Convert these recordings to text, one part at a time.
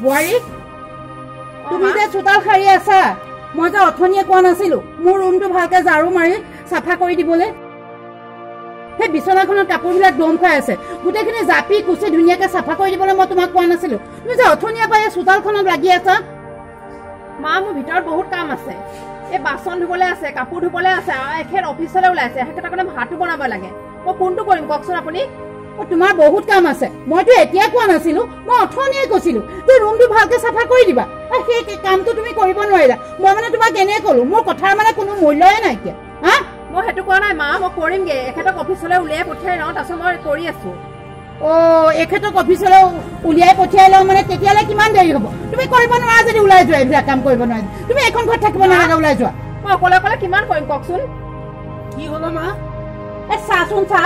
বোৱাৰী তুমি যে চোতাল সাৰি আছা মই যে অথনিয়ে কোৱা নাছিলো মোৰ ৰুমটো ভালকে ঝাৰু মাৰি চাফা কৰি দিবলৈ সেই বিছনাখনৰ কাপোৰবিলাক দম খাই আছে গোটেইখিনি জাপি কুচি ধুনীয়াকে চাফা কৰি দিবলৈ মই তোমাক কোৱা নাছিলো তুমি যে অথনিয়ে পাই চোতালখনত লাগি আছা মা মোৰ ভিতৰত বহুত কাম আছে এই বাচন ধুবলৈ আছে কাপোৰ ধুবলৈ আছে আৰু এখেত অফিচলৈ ওলাইছে এখেতৰ কাৰণে ভাতো বনাব লাগে মই কোনটো কৰিম কওকচোন আপুনি তোমাৰ বহুত কাম আছে মইতো এতিয়া কোৱা নাছিলো মই অথনিয়ে কৈছিলো যে ৰুমটো ভালকে চাফা কৰি দিবা আৰু সেই কামটো তুমি কৰিব নোৱাৰিলা মই মানে তোমাক এনে ক'লো মোৰ কথাৰ মানে কোনো মূল্যই নাইকিয়া হা মই সেইটো কোৱা নাই মা মই কৰিমগে এখেতক অফিচলৈ উলিয়াই পঠিয়াই লওঁ তাৰপিছত মই কৰি আছো এখেতক অফিচলৈ উলিয়াই পঠিয়াই লওঁ মানে তেতিয়ালে কিমান দেৰি হ'ব তুমি কৰিব নোৱাৰা যদি ওলাই যোৱা এইবিলাক কাম কৰিব নোৱাৰা তুমি এখন ঘৰত থাকিব নালাগে ওলাই যোৱা মই অকলে অকলে কিমান কৰিম কওকচোন কি হলো মা চাচোন চা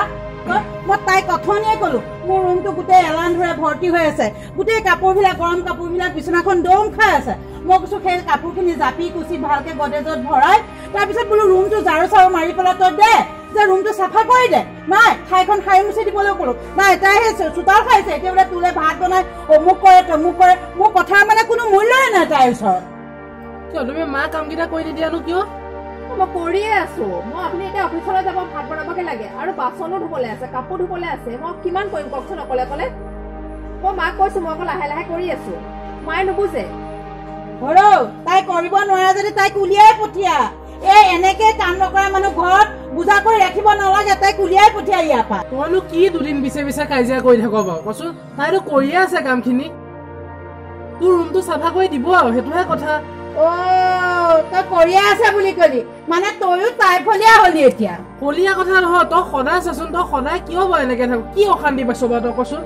মই তাইক অথনিয়ে ক'লো মোৰ ৰুমটো গোটেই এলান ধৰে ভৰ্তি হৈ আছে গোটেই কাপোৰবিলাক গৰম কাপোৰবিলাক বিছনাখন দম খাই আছে মই কৈছো সেই কাপোৰখিনি জাপি কুচি ভালকে গডেজত ভৰাই তাৰপিছত বোলো ৰুমটো ঝাৰু চাৰু মাৰি পেলাই তই দে যে ৰুমটো চাফা কৰি দে নাই ঠাইখন সাৰি মুচি দিবলৈ ক'লো নাই তাই সেই চোতাল খাইছে এতিয়া বোলে তোলে ভাত বনাই অমুক কৰে তমুক কৰে মোৰ কথাৰ মানে কোনো মূল্যই নাই তাইৰ ওচৰত কিয় তুমি মা কামকেইটা কৰি নিদিয়ানো কিয় মই কৰিয়ে আছো মই আপুনি এতিয়া অফিচলৈ যাব ভাত বনাবগে লাগে আৰু বাচনো ধুবলৈ আছে কাপোৰ ধুবলৈ আছে মই কিমান কৰিম কওকচোন অকলে অকলে মই মাক কৈছো মই অকল লাহে লাহে কৰি আছো মায়ে নুবুজে তাই কৰিব নোৱাৰা যদি তাইক উলিয়াই পঠিয়া এনেকে কাম নকৰা মানুহ ঘৰত বুজা কৰি ৰাখিব নালাগে তাইক উলিয়াই পঠিয়া ইয়াৰ পৰা তইনো কি দুদিন পিছে পিছে কাজিয়া কৰি থাক বাৰু কচোন তাইতো কৰিয়ে আছে কামখিনি তোৰ ৰুমটো চাফা কৰি দিব আৰু সেইটোহে কথা তই কৰিয়ে আছে বুলি কলি মানে তইও তাই ফলীয়া হলি এতিয়া ফলীয়া কথা নহয় তই সদায় চাচোন তই সদায় কিয় বাৰু এনেকে থাক কি অশান্তি পাইছ বাৰু তই কচোন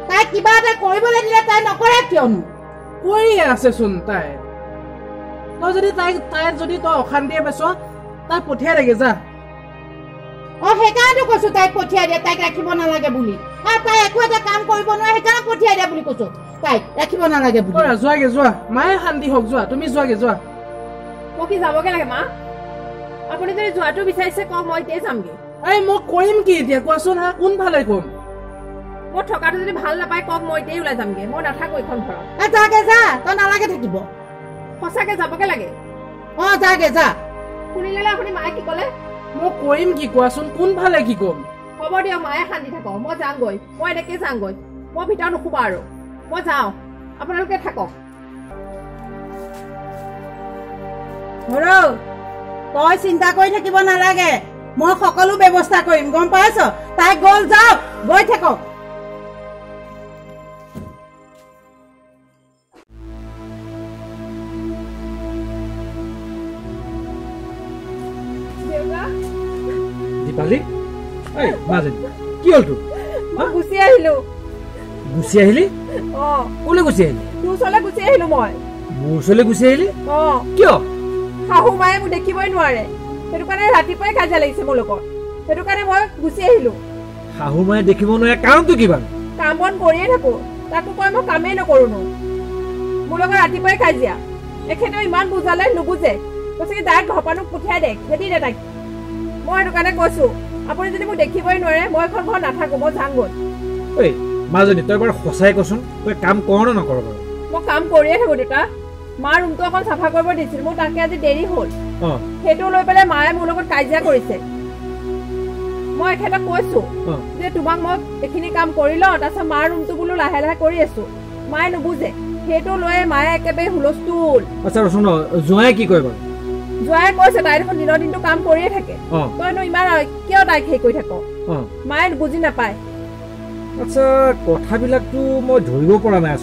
তাই কিবা এটা কৰিবলৈ দিলে তাই নকৰে কিয়নো কৰিয়ে আছেচোন তাই তই যদি তাইক যদি তই অশান্তিয়ে পাইছ তাই পঠিয়াই লাগে যা সেইকাৰণে কৈছো তাইক পঠিয়াই দিয়ে তাইক ৰাখিব নালাগে বুলি তাই একো এটা কাম কৰিব নোৱাৰে সেইকাৰণে পঠিয়াই দিয়া বুলি কৈছো তাইক ৰাখিব নালাগে বুলি যোৱাগে যোৱা মায়ে শান্তি হওক যোৱা তুমি যোৱাগে যোৱা মই কি যাবগে লাগে মা আপুনি যদি যোৱাটো বিচাৰিছে কওক মই এতিয়া যামগে মই কৰিম কি এতিয়া কোৱাচোন হা কোনফালে কম মই থকাটো যদি ভাল নাপায় কওক মই এতিয়াই ওলাই যামগে মই নাথাকো এইখন ঘৰত যাগে যা তই নালাগে থাকিব সঁচাকে যাবগে লাগে যাগে যা শুনিলে আপুনি মায়ে কি ক'লে মই কৰিম কি কোৱাচোন কোনফালে কি কম হ'ব দিয়ক মায়ে শান্তি থাকক মই যাওঁগৈ মই এনেকে যাওঁগৈ মই ভিতৰত নুশুবা আৰু মই যাওঁ আপোনালোকে থাকক তই চিন্তা কৰি থাকিব নালাগে মই সকলো ব্যৱস্থা কৰিম গম পাইছ তাই গ'ল যাওক গৈ থাকক দীপালি মাজনী কি হ'ল তোৰ গুচি আহিলো গুচি আহিলি ক'লে গুচি আহিলি তোৰ ওচৰলৈ গুচি আহিলো মই মোৰ ওচৰলৈ গুচি আহিলি কিয় শাহু মায়ে মোক দেখিবই নোৱাৰে সেইটো কাৰণে ৰাতিপুৱাই কাজিয়া লাগিছে মোৰ লগত সেইটো কাৰণে মই গুচি আহিলো শাহু মায়ে দেখিব নোৱাৰে কাৰণটো কিবা কাম বন কৰিয়ে থাকো তাকো কয় মই কামেই নকৰো মোৰ লগত ৰাতিপুৱাই কাজিয়া এখেতেও ইমান বুজালে নুবুজে কৈছে কি তাইক ঘৰপানুক পঠিয়াই দে খেদি দে তাইক মই সেইটো কাৰণে কৈছো আপুনি যদি মোক দেখিবই নোৱাৰে মই এখন ঘৰত নাথাকো মই যামগৈ মাজনী তই বাৰু সঁচাই কচোন তই কাম কৰ নে নকৰ বাৰু মই কাম কৰিয়ে থাকো দেউতা মাৰ ৰুমটো অকণ চাফা কৰিব দিছিল মোৰ তাকে আজি দেৰি হ'ল সেইটো লৈ পেলাই মায়ে মোৰ লগত কাজিয়া কৰিছে মই এখেতক কৈছো যে তোমাক মই এইখিনি কাম কৰি লওঁ তাৰপিছত মাৰ ৰুমটো বোলো লাহে লাহে কৰি আছো মায়ে নুবুজে সেইটো লৈ মায়ে একেবাৰে হুলস্থুল আচ্ছা ৰচোন জোঁৱাই কি কয় বাৰু জোঁৱাই কৈছে তাই দেখোন দিনৰ দিনটো কাম কৰিয়ে থাকে তইনো ইমান কিয় তাইক হেৰি কৰি থাক মায়ে বুজি নাপায় আচ্ছা কথাবিলাকতো মই ধৰিব পৰা নাই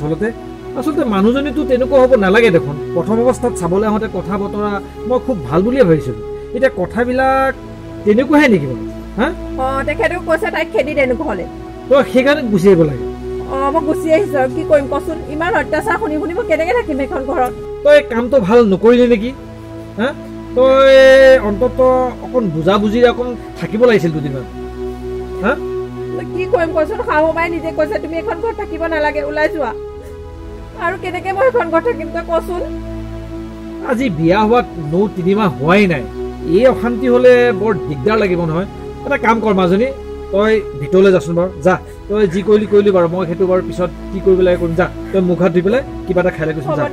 আচলতে মানুহজনীতো তেনেকুৱা হ'ব নালাগে দেখোন প্ৰথম অৱস্থাত চাবলৈ আহোঁতে কথা বতৰা মই খুব ভাল বুলিয়ে ভাবিছিলোঁ এতিয়া কথাবিলাক তেনেকুৱাহে নেকি বাৰু হা তেখেতেও কৈছে তাইক খেদি দে ঘৰলে তই সেইকাৰণে গুচি আহিব লাগে মই গুচি আহিছো কি কৰিম কচোন ইমান অত্যাচাৰ শুনি শুনি মই কেনেকে থাকিম এইখন ঘৰত তই কামটো ভাল নকৰিলি নেকি হা তই অন্তত অকণ বুজাবুজি অকণ থাকিব লাগিছিল দুদিনমান হা কি কৰিম কচোন শাহু মায়ে নিজে কৈছে তুমি এখন ঘৰত থাকিব নালাগে ওলাই যোৱা আৰু কেনেকে মই এখন ঘৰত থাকিম তই কচোন আজি বিয়া হোৱাত 9-3 মাহ হোৱাই নাই এই অশান্তি হলে বৰ দিগদাৰ লাগিব নহয় এটা কাম কৰ মাজনী তই ভিতৰলৈ যাচোন বাৰু যা তই যি কৰিলি বাৰু মই সেইটো বাৰু পিছত কি কৰিব লাগে কৰিম যা তই মুখ হাত ধুই পেলাই কিবা এটা খাই লাগোচোন যা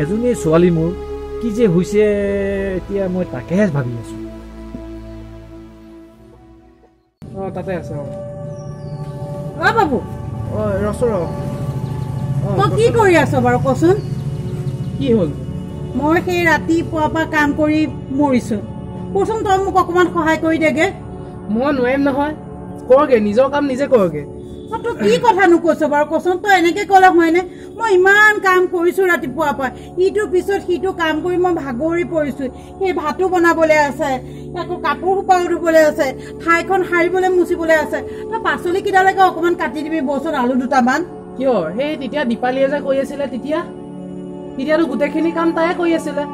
এজনী ছোৱালী মোৰ কি যে হৈছে এতিয়া মই তাকেহে ভাবি আছো তাতে আছে বাবু ৰচৰ তই কি কৰি আছ বাৰু কচোন কি হ'ল মই সেই ৰাতিপুৱাৰ পৰা কাম কৰি মৰিছো কচোন তই মোক অকমান সহায় কৰি দেগে মই নোৱাৰিম নহয় কৰগে নিজৰ কাম নিজে কৰগে তই কি কথানো কৈছ বাৰু কচোন তই এনেকে ক'লে হয়নে মই ইমান কাম কৰিছো ৰাতিপুৱাৰ পৰা ইটোৰ পিছত সিটো কাম কৰি মই ভাগৰি পৰিছো সেই ভাতো বনাবলৈ আছে আকৌ কাপোৰ সোপাও ধুবলৈ আছে ঠাইখন সাৰিবলৈ মুচিবলৈ আছে তই পাচলি কেইটালৈকে অকমান কাটি দিবি বচোন আলু দুটামান কিয় সেই তেতিয়া দীপালীয়ে যে কৈ আছিলে তেতিয়াতো গোটেইখিনি কাম তাইয়ে কৰি আছিলে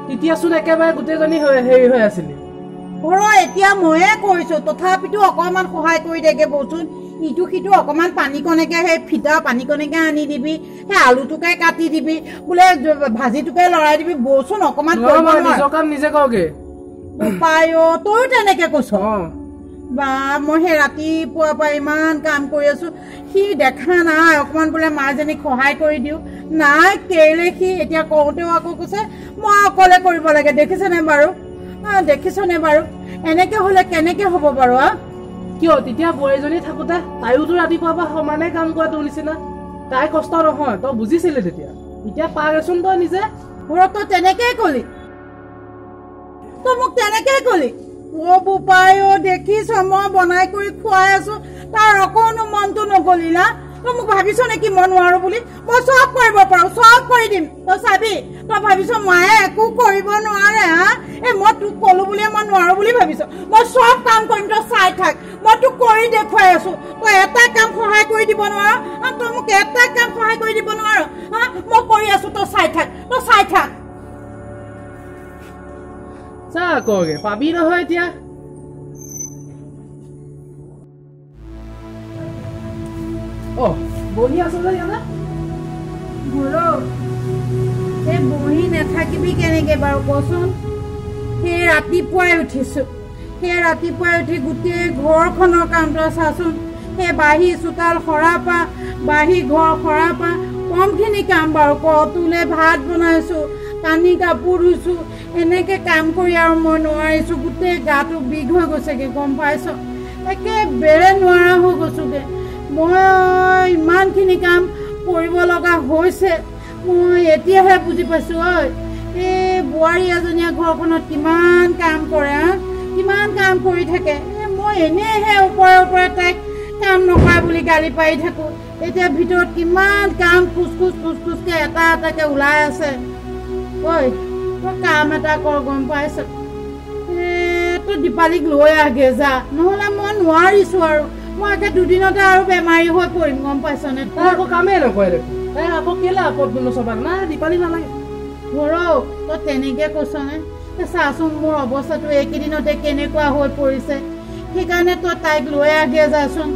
তেতিয়াচোন একেবাৰে গোটেইজনী হেৰি হৈ আছিলে এতিয়া ময়ে কৰিছো তথাপিতো অকমান সহায় কৰি দেগে বচোন ইটো সিটো অকমান পানীকণেকে সেই ফিটা পানীকণেকে আনি দিবি সেই আলুটোকে কাটি দিবি বোলে ভাজিটোকে লৰাই দিবি বচোন অকমান নিজৰ কাম নিজে কৰগে উপায় তইও তেনেকে কৈছ বা মই সেই ৰাতিপুৱাৰ পৰা ইমান কাম কৰি আছো সি দেখা নাই অকমান বোলে মাজনীক সহায় কৰি দিওঁ নাই কেলে সি এতিয়া কওঁতেও আকৌ কৈছে মই অকলে কৰিব লাগে দেখিছনে বাৰু এনেকে হলে কেনেকে হব বাৰু কিয় তেতিয়া বোৱাৰীজনী থাকোতে তাইওতো ৰাতিপুৱাৰ পৰা সমানে কাম কৰা তোৰ নিচিনা তাই কষ্ট নহয় তই বুজিছিলি তেতিয়া এতিয়া পাৰেচোন তই নিজে তই তেনেকেই কলি তই মোক তেনেকেই কলি বোপাই দেখিছ মই বনাই কৰি খুৱাই আছো তাৰ অকণো মনটো নগলিলা তই মোক ভাবিছ নেকি মই নোৱাৰো বুলি মই চব কৰিব পাৰো চব কৰি দিম তই চাবি তই ভাবিছ মায়ে একো কৰিব নোৱাৰে মই তোক কলো বুলিয়ে মই নোৱাৰো বুলি ভাবিছ মই চব কাম কৰিম তই চাই থাক মই তোক কৰি দেখুৱাই আছো তই এটা কাম সহায় কৰি দিব নোৱাৰ তই মোক এটা কাম সহায় কৰি দিব নোৱাৰ মই কৰি আছো তই চাই থাক চা কৰগে পাবি নহয় এতিয়া বহি আছো যে ইয়াতে সেই বহি নাথাকিবি কেনেকে বাৰু কচোন সেই ৰাতিপুৱাই উঠিছো উঠি গোটেই ঘৰখনৰ কামটো চাচোন সেই বাঢ়ি চোতাল সৰা পা বাঢ়ি ঘৰ সৰা পা কমখিনি কাম বাৰু তোলে ভাত বনাইছো কানি কাপোৰ ধুইছো এনেকে কাম কৰি আৰু মই নোৱাৰিছো গোটেই গাটো বিষ হৈ গৈছেগে গম পাইছ একেবাৰে নোৱাৰা হৈ গৈছোগে মই ইমানখিনি কাম কৰিব লগা হৈছে মই এতিয়াহে বুজি পাইছো এই বোৱাৰী এজনীয়ে ঘৰখনত কিমান কাম কৰে কিমান কাম কৰি থাকে মই এনেহে ওপৰে তাইক কাম নকৰা বুলি গালি পাৰি থাকো এতিয়া ভিতৰত কিমান কাম খুচখুচকে এটাকে ওলাই আছে তই কাম এটা কৰ গম পাইছ তই দীপালীক লৈ আগে যা নহলে মই নোৱাৰিছো আৰু মই একে দুদিনতে আৰু বেমাৰী হৈ পৰিম গম পাইছনে তাই আকৌ কামেই নকৰে দেখোন তাই আকৌ কেলে আপদ নচবাক নাই দীপালী নালাগে তই তেনেকে কৈছনে চাচোন মোৰ অৱস্থাটো এইকেইদিনতে কেনেকুৱা হৈ পৰিছে সেইকাৰণে তই তাইক লৈ আগে যাচোন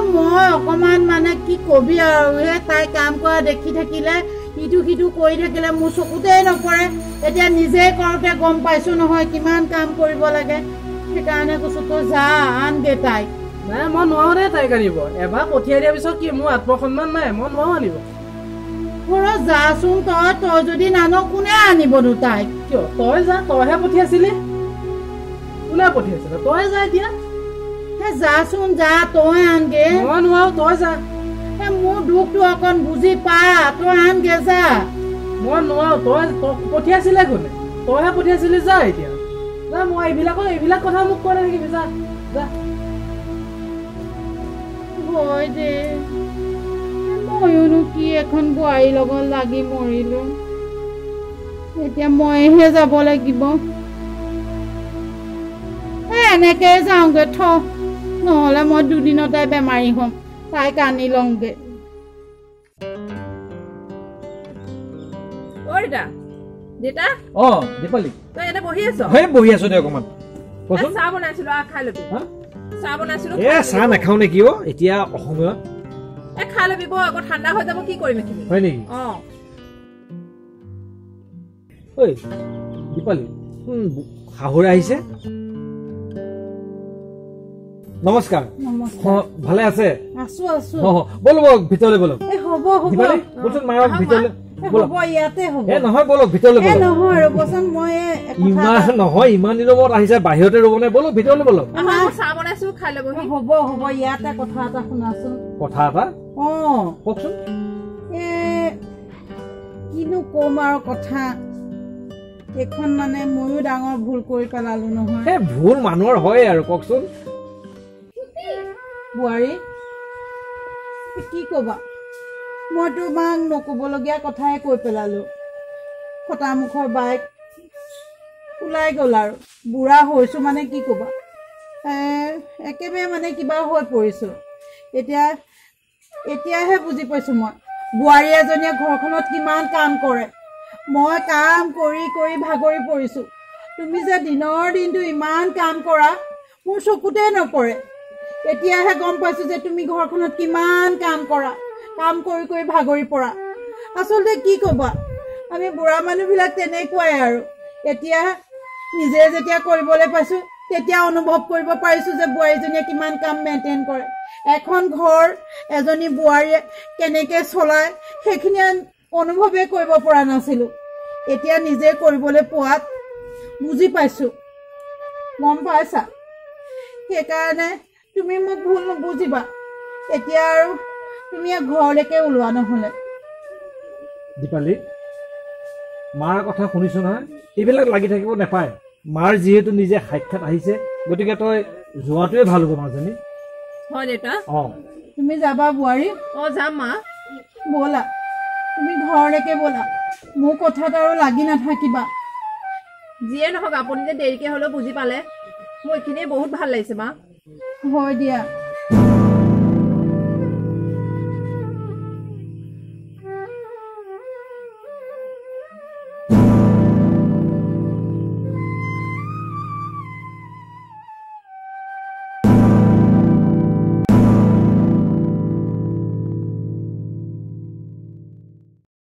মই অকমান মানে কি কবি আৰু তাই কাম কৰা দেখি থাকিলে ইটো সিটো কৰি থাকিলে মোৰ চকুতেই নপৰে এতিয়া নিজে কৰোঁতে গম পাইছো নহয় কিমান কাম কৰিব লাগে সেইকাৰণে কৈছো তই যা আনগে তাইক নাই মই নোৱাৰো দে তাইক আনিব এবাৰ পঠিয়াই দিয়াৰ পিছত কি মোৰ আত্মসন্মান নাই মই নোৱাৰো আনিব যাচোন তই যদি নান কোনে আনিবনো তাইক কিয় তই যা তইহে পঠিয়াইছিলি কোনে পঠিয়াইছিলে তই যা এতিয়া যাচোন যা তই আনগে মই নোৱাৰো তই যা মোৰ দুখটো অকণ বুজি পা তই আনগে যা মই নোৱাৰো তই পঠিয়াইছিলে কোনে তইহে পঠিয়াইছিলি যা এতিয়া যা মই এইবিলাক কথা মোক কৈ নাথাকিবি যা যা হয় দে ময়োনো কি এখন বোৱাৰীৰ লগত লাগি মৰিলো এতিয়া মইহে যাব লাগিব এনেকে যাওঁগে নহলে মই দুদিনতে বেমাৰী হ'ম তাইক আনি লওঁগে দীপালী তই এনে বহি আছ বহি আছো দে অকমান চাহ বনাইছিলো খাই লবি চাহ বনাইছিলো চাহ নাখাও নেকি এতিয়া অসমত খাই লবি আকৌ ঠাণ্ডা হৈ যাব কি কৰিম হয় নেকি দীপালী শাহুৰে আহিছে। নমস্কাৰ। ভালে আছে? আছো আছো। বলো বলক ভিতৰলৈ বলক। হ'ব হ'ব বলচোন মায়ক ভিতৰলৈ হ'ব ইয়াতে হ'ব। নহয় বলক ভিতৰলৈ বলক। নহয় ৰ'বচোন মই ইমান নহয় ইমান দিনৰ মূৰত আহিছে বাহিৰতে ৰ'ব নাই বলক ভিতৰলৈ বলক। চাহ বনাইছো খাই ল'বহি। হ'ব হ'ব ইয়াতে কথা এটা শুনাচোন। কথা এটা? কওকচোন। কিনো কম আৰু কথা এইখন মানে ময়ো ডাঙৰ ভুল কৰি পেলালো নহয়। এই ভুল মানুহৰ হয় আৰু কওকচোন। বোৱাৰী কি কবা মই তোমাক নকবলগীয়া কথাই কৈ পেলালো। ফটামুখৰ বাইক ওলাই গ'ল আৰু বুঢ়া হৈছো মানে কি কবা একেবাৰে মানে কিবা হৈ পৰিছো। এতিয়াহে বুজি পাইছো মই বোৱাৰী এজনীয়ে ঘৰখনত কিমান কাম কৰে। মই কাম কৰি কৰি ভাগৰি পৰিছো। তুমি যে দিনৰ দিনটো ইমান কাম কৰা মোৰ চকুতে নপৰে। এতিয়াহে গম পাইছো যে তুমি ঘৰখনত কিমান কাম কৰা, কাম কৰি কৰি ভাগৰি পৰা। আচলতে কি কবা আমি বুঢ়া মানুহবিলাক তেনেকুৱাই আৰু। এতিয়া নিজে যেতিয়া কৰিবলৈ পাইছো তেতিয়া অনুভৱ কৰিব পাৰিছো যে বোৱাৰীজনীয়ে কিমান কাম মেইনটেইন কৰে। এখন ঘৰ এজনী বোৱাৰীয়ে কেনেকে চলায় সেইখিনি অনুভৱে কৰিব পৰা নাছিলো। এতিয়া নিজে কৰিবলৈ পোৱাত বুজি পাইছো। গম পাইছা? সেইকাৰণে তুমি মোক ভুল নুবুজিবা। এতিয়া আৰু তুমি ঘৰলৈকে ওলোৱা নহ'লে। দীপালী মাৰ কথা শুনিছো নহয়, এইবিলাক লাগি থাকিব নাপায়। মাৰ যিহেতু নিজে সাক্ষাৎ আহিছে গতিকে তই যোৱাটোৱে ভাল হ'ব মাজনী। হয় দেউতা। তুমি যাবা বোৱাৰী? যাম মা। ব'লা তুমি ঘৰলৈকে ব'লা। মোৰ কথাত আৰু লাগি নাথাকিবা। যিয়ে নহওক আপুনি যে দেৰিকে হ'লেও বুজি পালে মোৰ এইখিনিয়ে বহুত ভাল লাগিছে মা। হয় দিয়া।